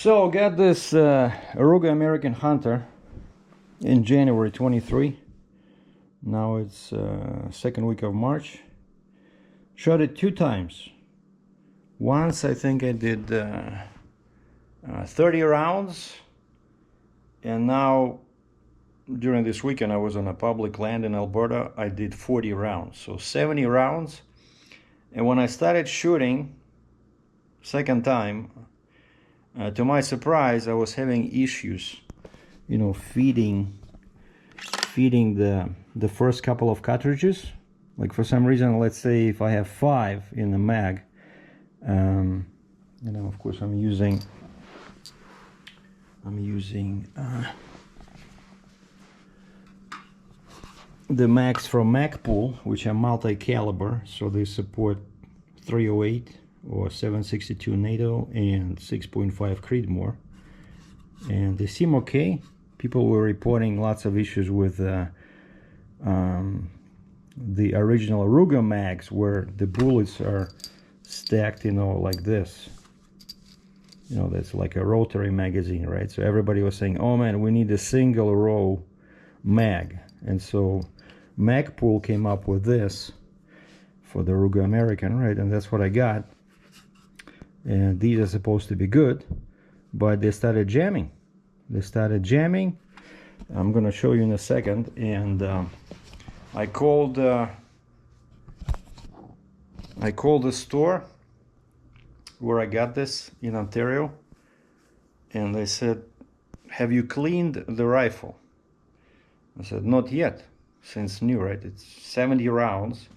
So got this Ruger American Hunter in January 23. Now it's second week of March. Shot it 2 times. Once I think I did 30 rounds, and now during this weekend I was on a public land in Alberta. I did 40 rounds, so 70 rounds. And when I started shooting second time, to my surprise, I was having issues, feeding the first couple of cartridges. Like for some reason, let's say if I have 5 in the mag, of course I'm using the mags from Magpool, which are multi-caliber, so they support 308 or 762 NATO and 6.5 Creedmoor, and they seem okay. People were reporting lots of issues with the original Ruger mags, where the bullets are stacked, like this. That's like a rotary magazine, right? So everybody was saying, oh man, we need a single row mag. And so Magpool came up with this for the Ruger American, right? And that's what I got. And these are supposed to be good, but they started jamming. I'm gonna show you in a second. And I called the store where I got this in Ontario, and they said, have you cleaned the rifle? I said, not yet, since new, right? It's 70 rounds.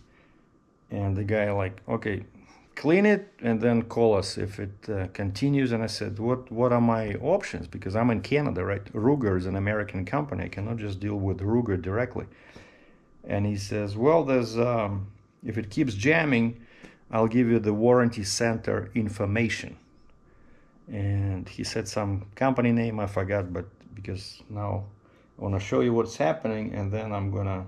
And the guy like, okay, clean it and then call us if it continues. And I said, what are my options? Because I'm in Canada, right? Ruger is an American company. I cannot just deal with Ruger directly. And he says, well, there's if it keeps jamming, I'll give you the warranty center information. And he said some company name, I forgot, but because now I want to show you what's happening, and then I'm gonna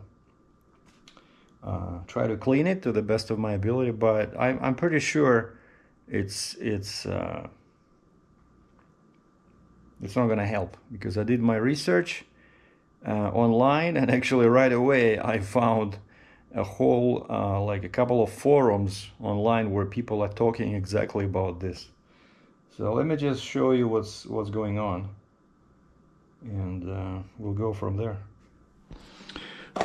try to clean it to the best of my ability. But I'm pretty sure it's not gonna help, because I did my research online, and actually right away I found a whole like a couple of forums online where people are talking exactly about this. So let me just show you what's going on, and we'll go from there.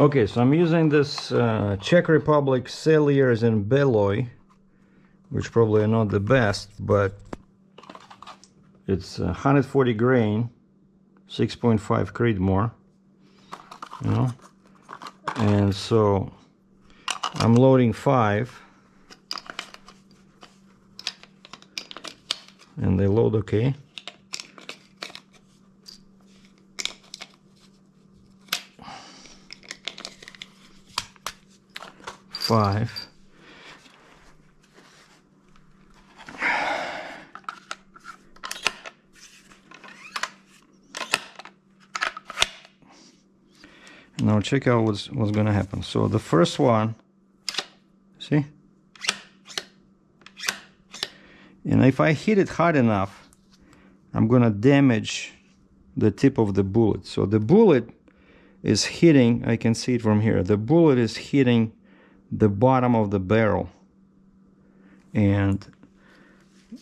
Okay, so I'm using this Czech Republic Celliers and Beloy, which probably are not the best, but it's 140 grain, 6.5 Creedmoor, and so I'm loading 5, and they load okay. Five. Now check out what's gonna happen. So the first one, see? And if I hit it hard enough, I'm gonna damage the tip of the bullet. So the bullet is hitting, I can see it from here, the bullet is hitting the bottom of the barrel, and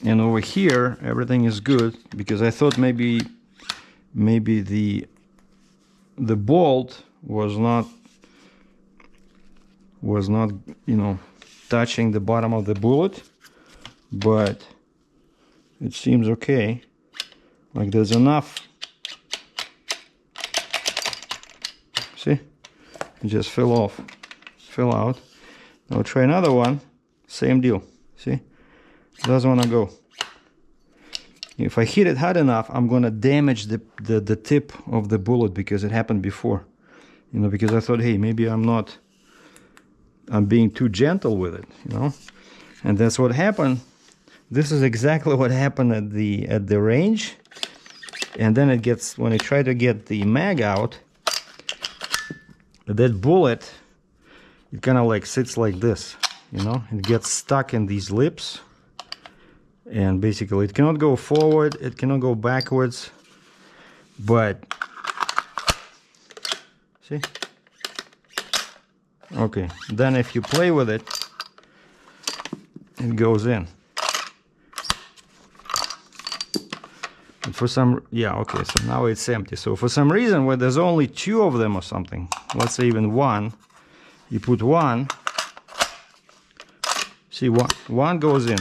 over here everything is good, because I thought maybe the bolt was not touching the bottom of the bullet, but it seems okay. Like there's enough. See, it just fell out. I'll try another one, same deal. See, doesn't want to go. If I hit it hard enough, I'm gonna damage the tip of the bullet, because it happened before. Because I thought, hey, maybe I'm being too gentle with it, and that's what happened. This is exactly what happened at the range. And then when I try to get the mag out, that bullet, it kind of like sits like this, it gets stuck in these lips, and basically it cannot go forward, it cannot go backwards, but see, okay, then if you play with it, it goes in. And for some, yeah, okay, so now it's empty. So for some reason, where there's only 2 of them or something, let's say even 1, you put 1, see, one goes in.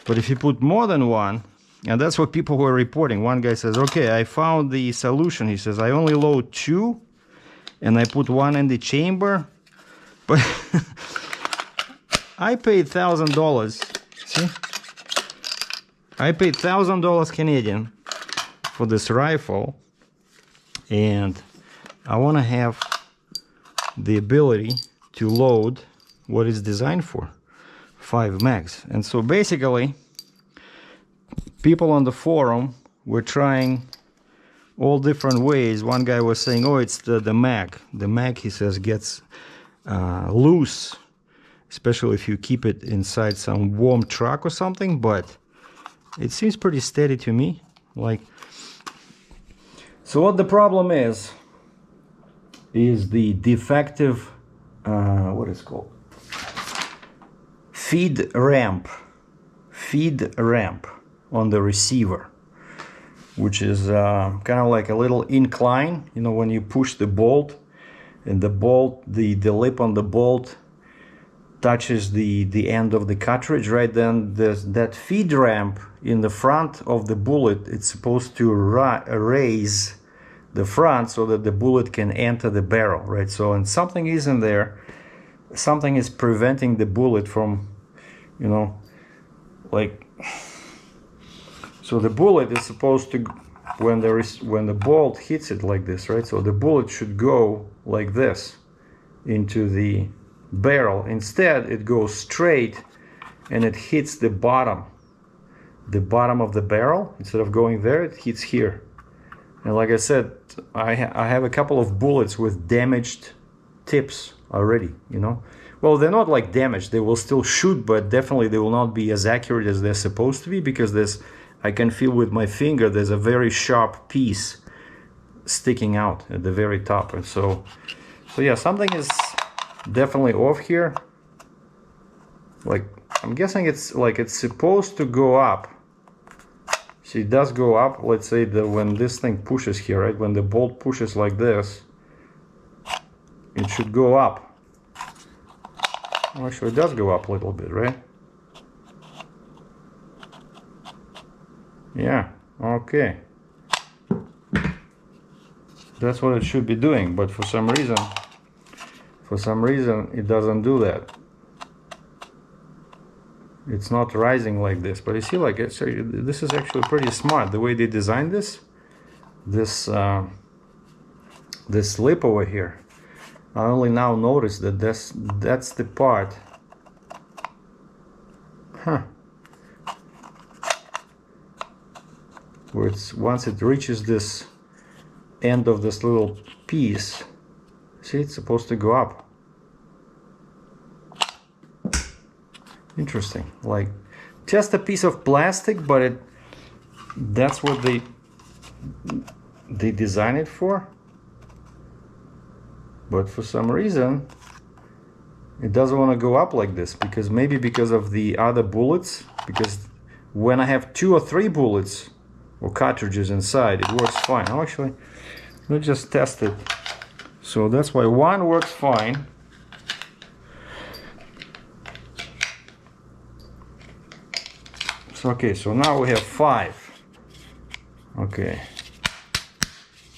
But if you put more than 1, and that's what people were reporting. One guy says, okay, I found the solution. He says, I only load 2 and I put 1 in the chamber, but I paid $1,000. See, I paid $1,000 Canadian for this rifle, and I want to have the ability to load what it's designed for, 5 mags. And so basically, people on the forum were trying all different ways. One guy was saying, oh, it's the mag. The mag, he says, gets loose, especially if you keep it inside some warm truck or something, but it seems pretty steady to me. Like, so what the problem is the defective, what is it called? Feed ramp on the receiver, which is kind of like a little incline, you know, when you push the bolt, and the bolt, the lip on the bolt touches the end of the cartridge, right? Then there's that feed ramp in the front of the bullet. It's supposed to raise the front so that the bullet can enter the barrel, right? So, and something is in there, something is preventing the bullet from, you know, like, so the bullet is supposed to, when the bolt hits it like this, right? So the bullet should go like this into the barrel. Instead, it goes straight and it hits the bottom of the barrel. Instead of going there, it hits here. And like I said, I have a couple of bullets with damaged tips already, you know. Well, they're not like damaged, they will still shoot, but definitely they will not be as accurate as they're supposed to be, because there's, I can feel with my finger, there's a very sharp piece sticking out at the very top. And so yeah, something is definitely off here. Like, I'm guessing it's like it's supposed to go up. See, it does go up. Let's say that when this thing pushes here, right, when the bolt pushes like this, it should go up. Actually, it does go up a little bit, right? Yeah, okay. That's what it should be doing, but for some reason it doesn't do that. It's not rising like this. But you see, like, this is actually pretty smart the way they designed this lip over here. I only now noticed that that's the part. Where it's, once it reaches this end of this little piece, see, it's supposed to go up. Interesting. Like, just a piece of plastic, but that's what they designed it for. But for some reason it doesn't want to go up like this, because maybe because of the other bullets, because when I have 2 or 3 bullets or cartridges inside, it works fine. Oh, actually, let's just test it. So that's why 1 works fine. So okay, so now we have 5. Okay,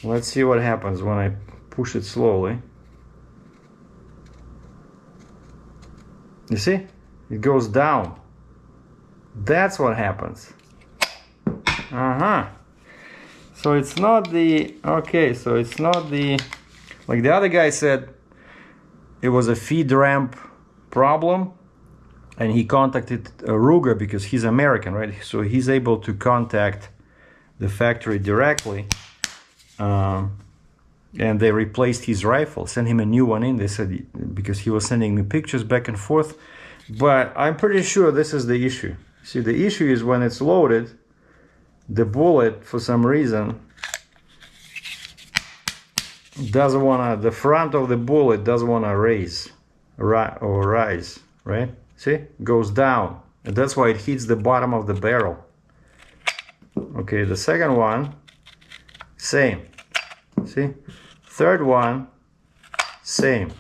let's see what happens when I push it slowly. You see, it goes down. That's what happens. So it's not the, okay, so it's not the, like the other guy said, it was a feed ramp problem, and he contacted Ruger because he's American, right? So he's able to contact the factory directly, and they replaced his rifle, sent him a new one in. They said, because he was sending me pictures back and forth, but I'm pretty sure this is the issue. See, the issue is when it's loaded, the bullet, for some reason, doesn't want to, the front of the bullet doesn't want to rise, right? See, goes down, and that's why it hits the bottom of the barrel. Okay, the second one, same. See, third one, same.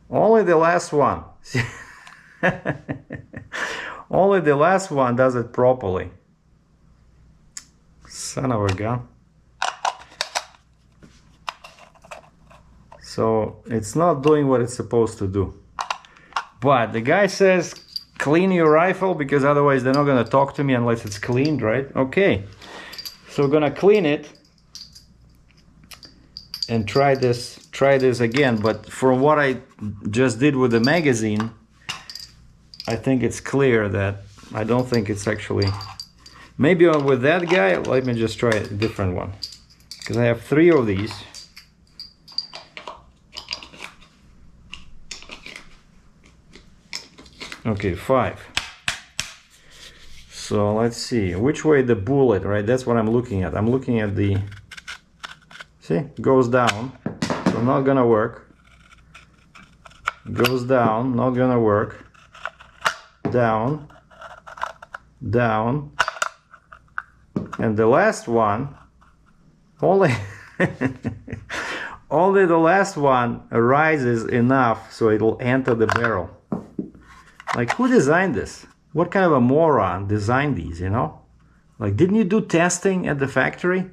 Only the last one. Only the last one does it properly. Son of a gun. So it's not doing what it's supposed to do. But the guy says clean your rifle, because otherwise they're not going to talk to me unless it's cleaned, right? Okay. So we're going to clean it and try this again. But from what I just did with the magazine, I think it's clear that I don't think it's actually, maybe with that guy. Let me just try a different one, because I have 3 of these. Okay, 5. So let's see which way the bullet, right? That's what I'm looking at. I'm looking at the, see, goes down, so not gonna work. Goes down, not gonna work. Down, down, and the last one, only only the last one rises enough so it'll enter the barrel. Like, who designed this? What kind of a moron designed these, you know? Like, didn't you do testing at the factory?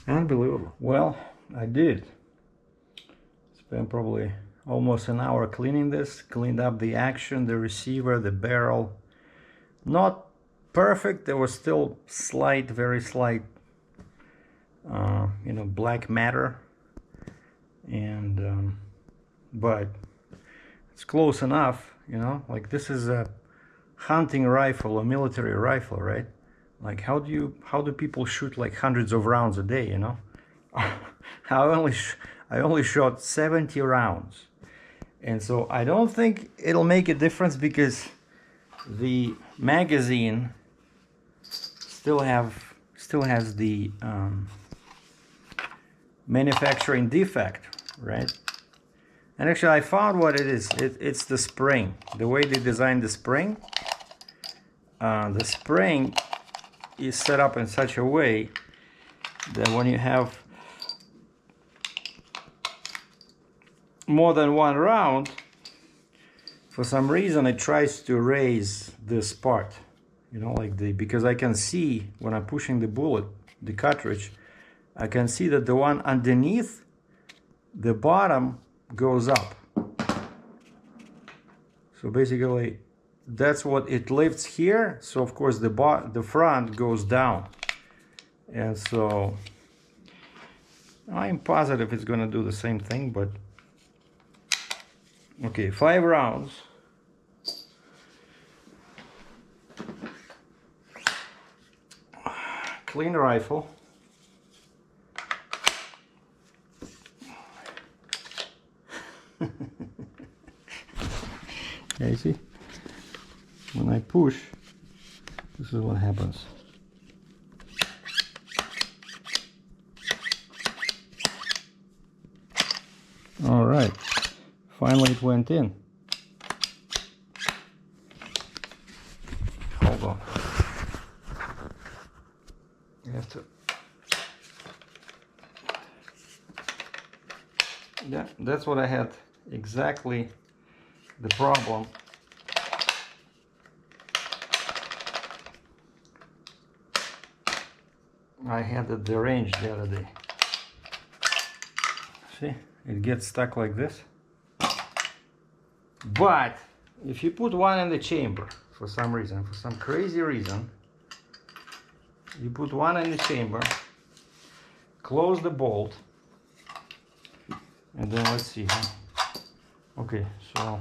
Unbelievable. Well, I did. Spent probably almost an hour cleaning this, cleaned up the action, the receiver, the barrel. Not perfect, there was still slight, very slight, you know, black matter, and but it's close enough, you know. Like, this is a hunting rifle, a military rifle, right? Like, how do people shoot like hundreds of rounds a day, you know? I only shot 70 rounds. And so I don't think it'll make a difference, because the magazine still has the manufacturing defect, right? And actually I found what it is. It's the spring. The way they designed the spring is set up in such a way that when you have more than one round, for some reason it tries to raise this part, you know, like because I can see when I'm pushing the bullet, the cartridge, I can see that the one underneath the bottom goes up. So basically that's what it lifts here. So of course the front goes down, and so I'm positive it's gonna do the same thing. But okay, 5 rounds. Clean rifle. Yeah, you see? When I push, this is what happens. All right, finally it went in. Hold on. You have to. Yeah, that's what I had, exactly the problem. I had at the range the other day. See, it gets stuck like this. But if you put one in the chamber, for some reason, for some crazy reason, you put one in the chamber, close the bolt, and then let's see. Okay, so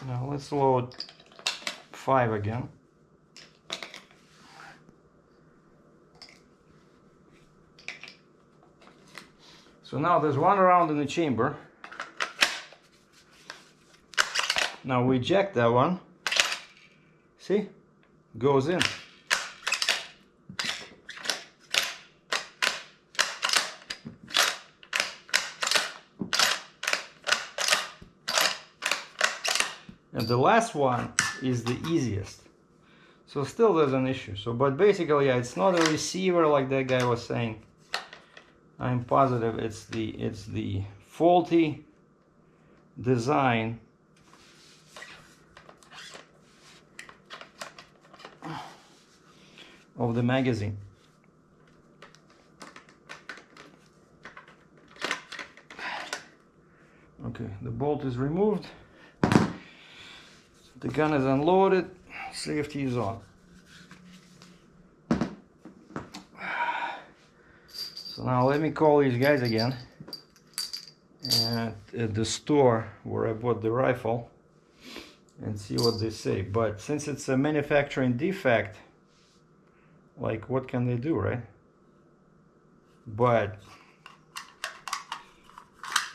now let's load 5 again. So So now there's one round in the chamber. Now we eject that one. See? Goes in. And the last one is the easiest. So still there's an issue. So, but basically, yeah, it's not a receiver like that guy was saying. I'm positive it's the faulty design of the magazine. Okay, the bolt is removed. The gun is unloaded. Safety is on. So now let me call these guys again at the store where I bought the rifle and see what they say. But since it's a manufacturing defect, like, what can they do, right? But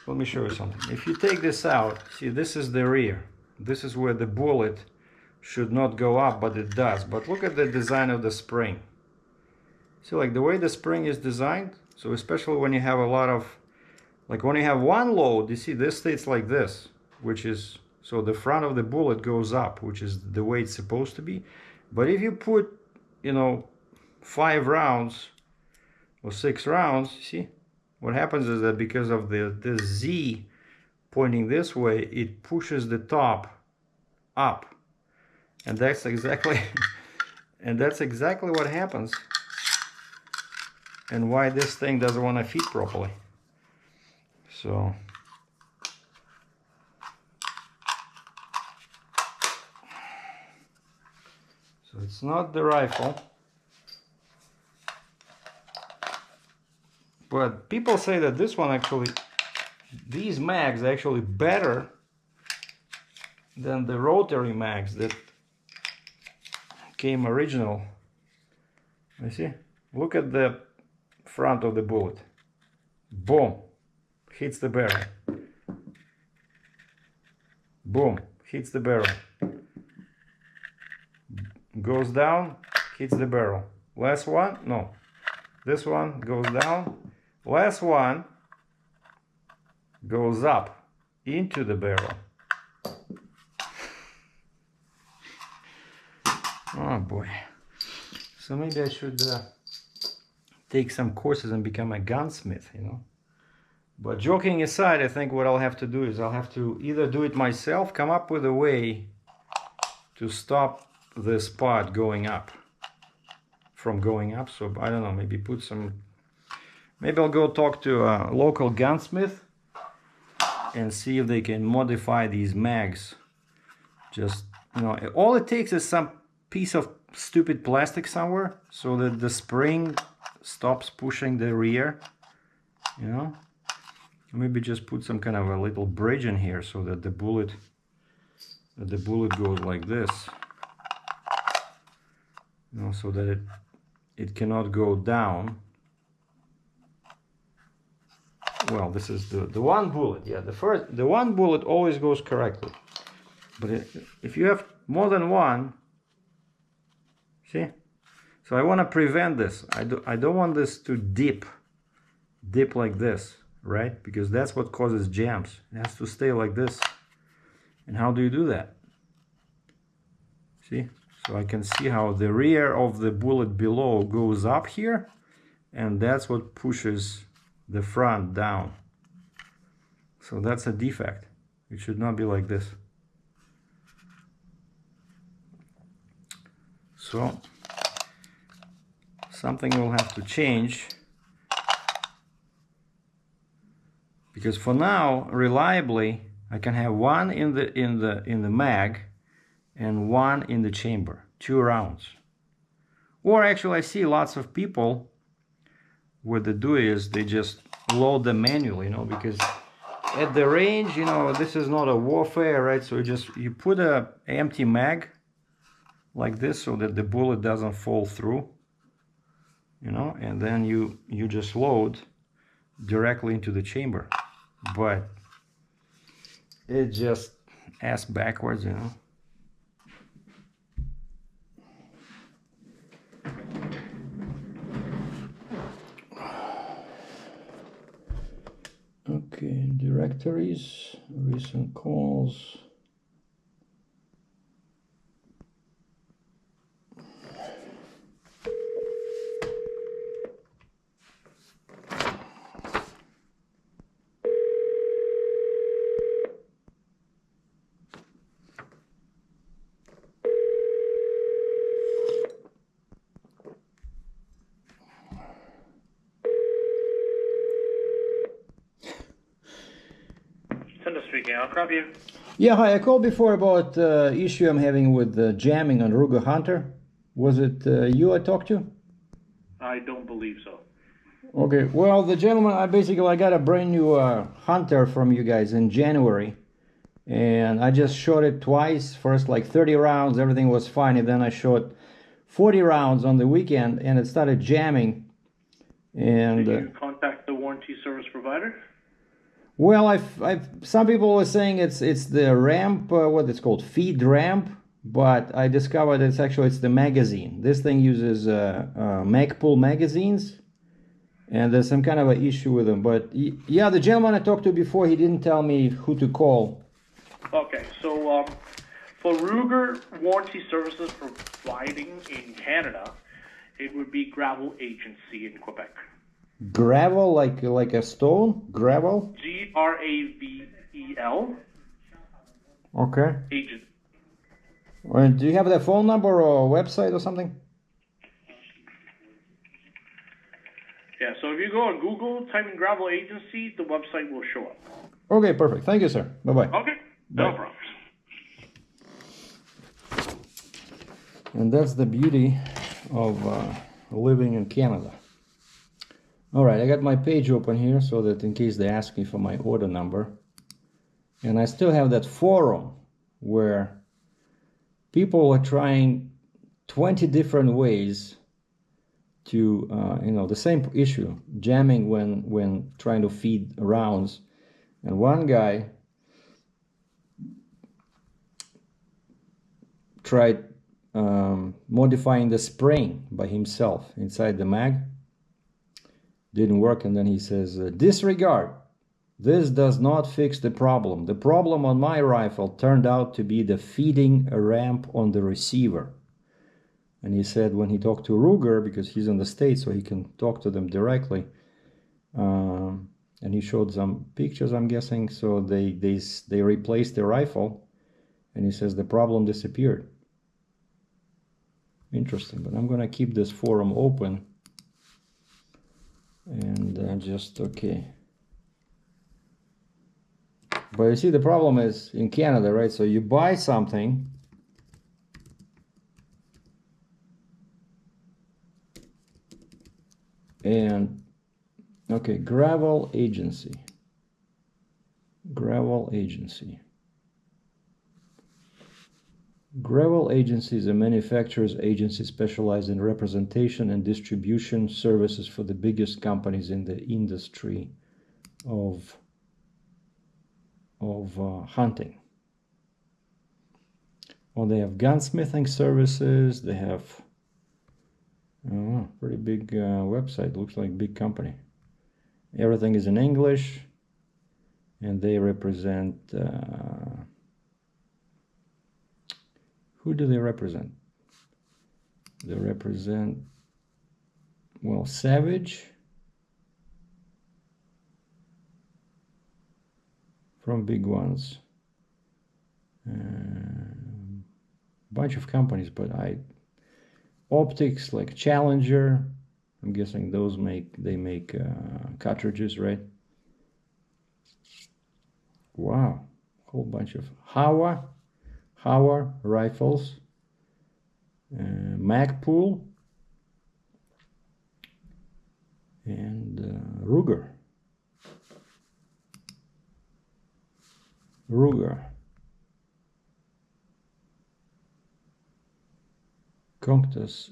let me show you something. If you take this out, see, this is the rear. This is where the bullet should not go up, but it does. But look at the design of the spring. See, like the way the spring is designed, so especially when you have a lot of, like when you have one load, you see this stays like this, which is, so the front of the bullet goes up, which is the way it's supposed to be. But if you put, you know, 5 rounds or 6 rounds, see, what happens is that because of the Z pointing this way, it pushes the top up. And that's exactly what happens, and why this thing doesn't want to fit properly. So it's not the rifle, but people say that this one actually, these mags are actually better than the rotary mags that came original. You see? Look at the front of the bullet. Boom! Hits the barrel. Boom! Hits the barrel. Goes down, hits the barrel. Last one, no. This one goes down. Last one goes up into the barrel. Oh boy. So maybe I should take some courses and become a gunsmith, you know. But joking aside, I think what I'll have to do is I'll have to either do it myself, come up with a way to stop the spot going up, from going up. So I don't know, maybe put some, maybe I'll go talk to a local gunsmith and see if they can modify these mags. Just, you know, all it takes is some piece of stupid plastic somewhere so that the spring stops pushing the rear, you know. Maybe just put some kind of a little bridge in here so that the bullet goes like this, you know, so that it cannot go down. Well, this is the one bullet, yeah, the one bullet always goes correctly, but if you have more than one, see, so I want to prevent this. I don't want this to dip like this, right? Because that's what causes jams. It has to stay like this. And how do you do that? See, so I can see how the rear of the bullet below goes up here, and that's what pushes the front down. So that's a defect. It should not be like this. So something will have to change, because for now, reliably, I can have one in the mag and one in the chamber, 2 rounds. Or actually, I see lots of people, what they do is they just load them manually, you know, because at the range, you know, this is not a warfare, right? So you put a empty mag like this so that the bullet doesn't fall through, you know, and then you just load directly into the chamber, but it just ass backwards, you know. Okay, directories, recent calls. Speaking, I'll grab you. Yeah, hi. I called before about issue I'm having with jamming on Ruger Hunter. Was it you I talked to? I don't believe so. Okay. Well, the gentleman, I got a brand new Hunter from you guys in January, and I just shot it twice. First, like 30 rounds, everything was fine, and then I shot 40 rounds on the weekend, and it started jamming. And did you contact the warranty service provider? Well, I've some people were saying it's the ramp, what it's called, feed ramp, but I discovered it's the magazine. This thing uses Magpul magazines, and there's some kind of an issue with them. But yeah, the gentleman I talked to before, he didn't tell me who to call. Okay, so for Ruger warranty services providing in Canada, it would be Gravel Agency in Quebec. Gravel, like a stone? Gravel? Gravel. Okay. Agent. And do you have their phone number or website or something? Yeah, so if you go on Google, type in Gravel Agency, the website will show up. Okay, perfect. Thank you, sir. Bye-bye. Okay, no problems. And that's the beauty of living in Canada. All right, I got my page open here so that in case they ask me for my order number. And I still have that forum where people are trying 20 different ways to, the same issue, jamming when trying to feed rounds. And one guy tried modifying the spring by himself inside the mag. Didn't work, and then he says, disregard. This does not fix the problem. The problem on my rifle turned out to be the feeding ramp on the receiver. And he said when he talked to Ruger, because he's in the States so he can talk to them directly, and he showed some pictures, I'm guessing, so they replaced the rifle, and he says the problem disappeared. Interesting, but I'm gonna keep this forum open. And okay. But you see, the problem is in Canada, right? So you buy something, and okay, Gravel Agency. Gravel Agency. Gravel Agency is a manufacturer's agency specialized in representation and distribution services for the biggest companies in the industry of hunting. Well, they have gunsmithing services. They have pretty big website. Looks like a big company. Everything is in English, and they represent. Who do they represent? They represent, well, Savage from big ones. Bunch of companies, but optics like Challenger. I'm guessing those make cartridges, right? Wow, whole bunch of Hauer rifles, Magpul, and Ruger.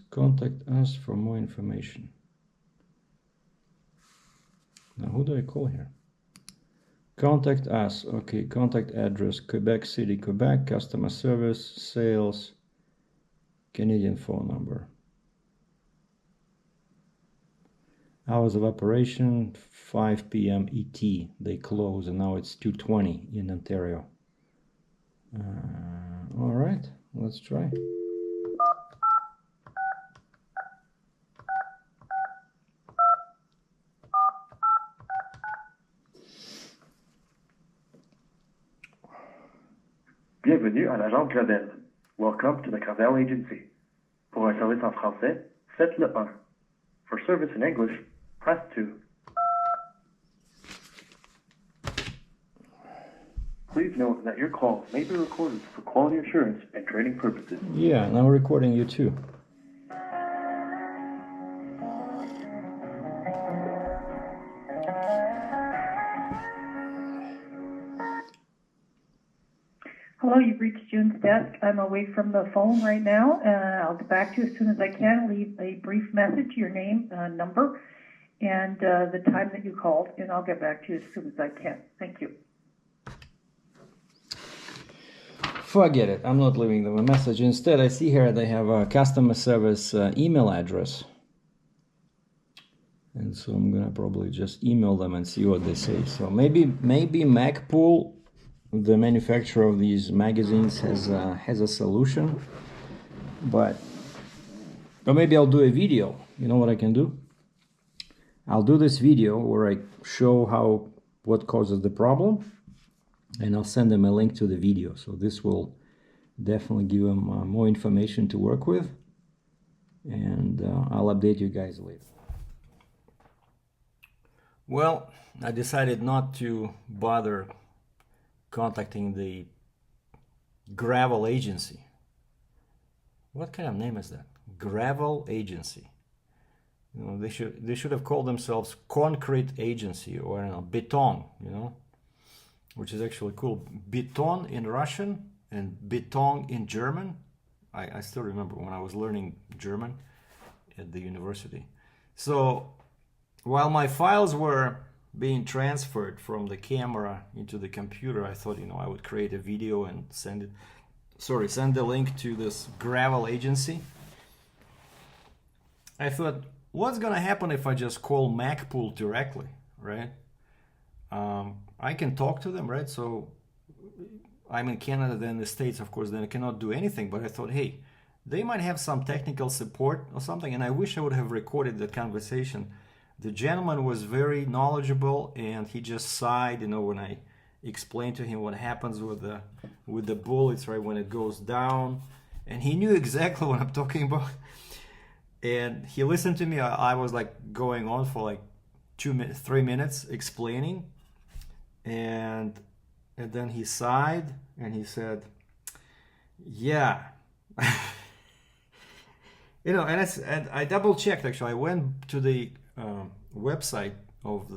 Contact us for more information. Now who do I call here? Contact us. Okay, contact address, Quebec City, Quebec, customer service, sales, Canadian phone number. Hours of operation, 5 p.m. ET. They close, and now it's 2:20 in Ontario. All right, let's try. Bienvenue à l'agence Gravel. Welcome to the Gravel Agency. Pour un service en français, faites le 1. For service in English, press 2. Please note that your calls may be recorded for quality assurance and training purposes. Yeah, and I'm recording you too. Hello, you've reached June's desk. I'm away from the phone right now. I'll get back to you as soon as I can. Leave a brief message, your name, number, and the time that you called, and I'll get back to you as soon as I can. Thank you. Forget it. I'm not leaving them a message. Instead, I see here they have a customer service email address. And so I'm gonna probably just email them and see what they say. So maybe MacPool, the manufacturer of these magazines, has a solution. Or maybe I'll do a video. You know what I can do? I'll do this video where I show what causes the problem, and I'll send them a link to the video. So this will definitely give them more information to work with, and I'll update you guys later. Well, I decided not to bother contacting the Gravel Agency. What kind of name is that? Gravel Agency. You know, they should have called themselves Concrete Agency, or I don't know, Beton, you know, which is actually cool. Beton in Russian and Beton in German. I still remember when I was learning German at the university. So while my files were being transferred from the camera into the computer, I thought, I would create a video and send the link to this Gravel Agency. I thought, what's gonna happen if I just call MacPool directly, right? I can talk to them, right? So I'm in Canada, then in the States, of course, then I cannot do anything. But I thought, hey, they might have some technical support or something, and I wish I would have recorded the conversation. The gentleman was very knowledgeable, and he just sighed, when I explained to him what happens with the bullets, right, when it goes down, and he knew exactly what I'm talking about. And he listened to me. I was like going on for like 3 minutes explaining, and then he sighed and he said, "Yeah." And I double checked. Actually, I went to the website of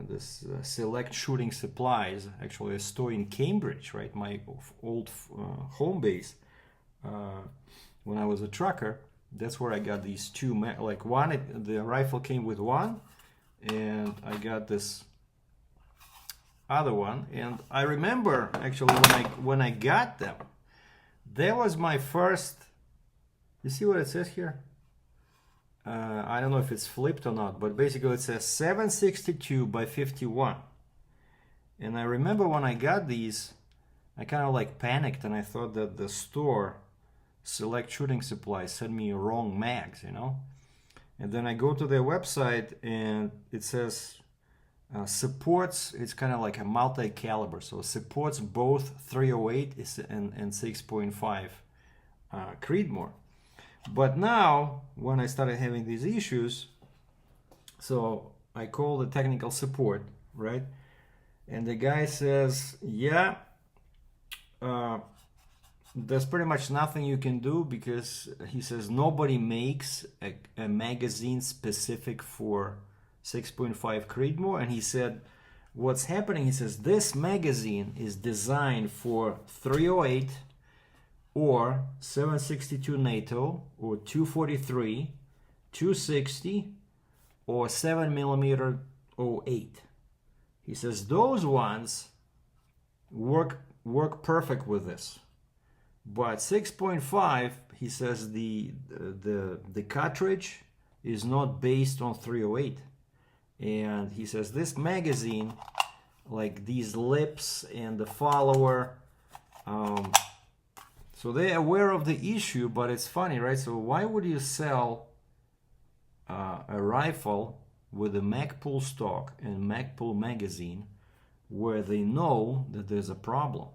this Select Shooting Supplies, actually a store in Cambridge, right, my old home base when I was a trucker. That's where I got these two, the rifle came with one, and I got this other one. And I remember actually when I got them, that was my first. You see what it says here? I don't know if it's flipped or not, but basically it says 762 by 51. And I remember when I got these, I kind of panicked, and I thought that the store Select Shooting Supplies sent me wrong mags, And then I go to their website, and it says supports. It's kind of like a multi-caliber, so it supports both 308 and 6.5 Creedmoor. But now, when I started having these issues, so I call the technical support, right? And the guy says, yeah, there's pretty much nothing you can do, because he says nobody makes a magazine specific for 6.5 Creedmoor. And he said, what's happening, he says, this magazine is designed for 308 or 762 NATO or 243, 260 or 7mm 08. He says those ones work perfect with this. But 6.5, he says the cartridge is not based on 308. And he says this magazine, like these lips and the follower, so they're aware of the issue, but it's funny, right? So why would you sell a rifle with a Magpul stock and Magpul magazine where they know that there's a problem?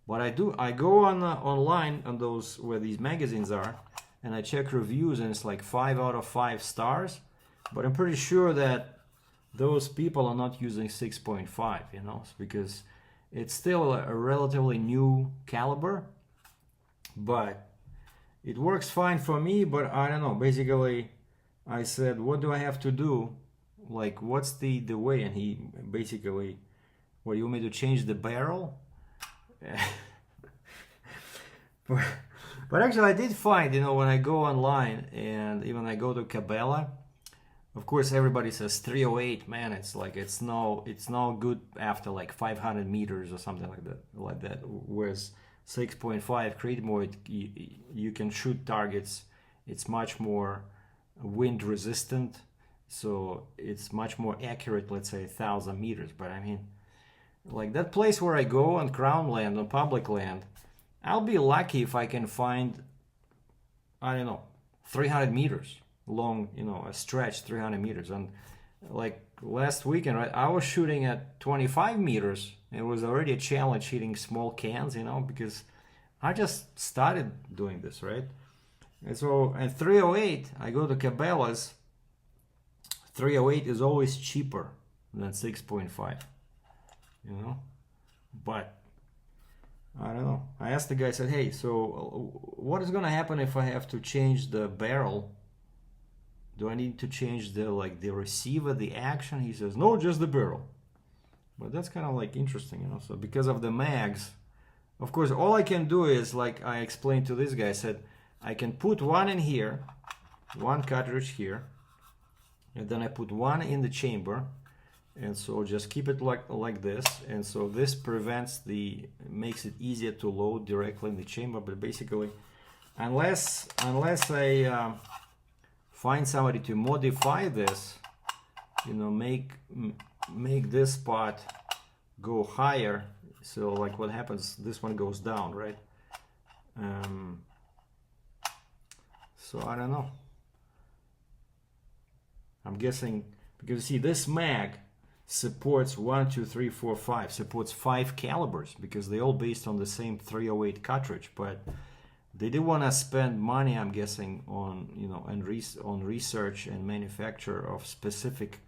But I go on online on those where these magazines are, and I check reviews, and it's like 5 out of 5 stars. But I'm pretty sure that those people are not using 6.5, you know, because it's still a relatively new caliber. But it works fine for me. But I don't know. Basically, I said, what do I have to do? Like, what's the way? And he basically, what, you want me to change the barrel? But actually I did find, you know, when I go online and even I go to Cabela, of course everybody says 308, man, it's like it's no good after like 500 meters or something like that. Whereas 6.5 Creedmoor, you can shoot targets. It's much more wind resistant, so it's much more accurate, let's say 1,000 meters. But I mean, like that place where I go on Crown land, on public land, I'll be lucky if I can find, I don't know, 300 meters long, you know, a stretch 300 meters. And like last weekend, right, I was shooting at 25 meters. It was already a challenge hitting small cans, you know, because I just started doing this, right? And so at 308, I go to Cabela's. 308 is always cheaper than 6.5, you know, but I don't know. I asked the guy, I said, hey, so what is going to happen if I have to change the barrel? Do I need to change the receiver, the action? He says, no, just the barrel. But that's kind of like interesting, you know. So because of the mags, of course, all I can do is, like I explained to this guy, I said, I can put one in here, one cartridge here, and then I put one in the chamber. And so just keep it like this, and so this makes it easier to load directly in the chamber. But basically, unless I find somebody to modify this, you know, make this spot go higher, so like what happens, this one goes down, right? So I don't know. I'm guessing, because you see this mag supports 1, 2, 3, 4, 5, supports 5 calibers, because they're all based on the same 308 cartridge. But they did want to spend money, I'm guessing, on, you know, on research and manufacture of specific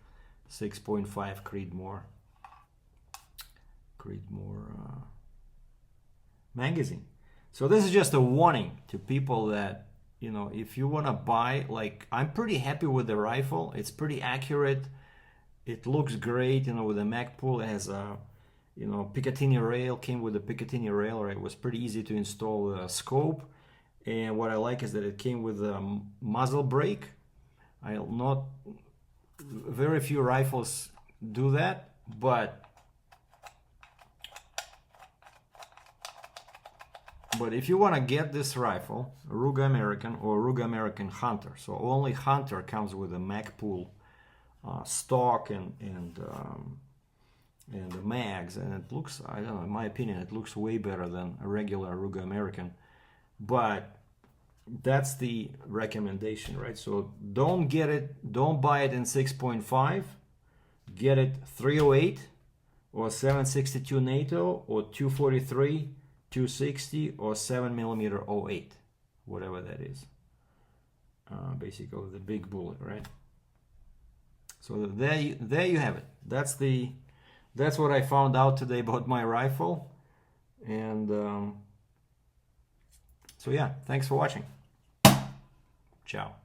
6.5 Creedmoor magazine. So this is just a warning to people that, you know, if you want to buy, like, I'm pretty happy with the rifle. It's pretty accurate. It looks great, you know, with the Magpul. It has a, you know, Picatinny rail, came with a Picatinny rail, right? It was pretty easy to install a scope. And what I like is that it came with a muzzle brake. Very few rifles do that, but if you want to get this rifle, Ruger American or Ruger American Hunter, so only Hunter comes with a Magpul stock and the mags, and it looks, I don't know, in my opinion, it looks way better than a regular Ruger American. But that's the recommendation, right? So don't buy it in 6.5, get it 308 or 762 NATO or 243, 260 or 7mm 08, whatever that is. Basically the big bullet, right? So there you have it. That's what I found out today about my rifle. And so yeah, thanks for watching. Ciao.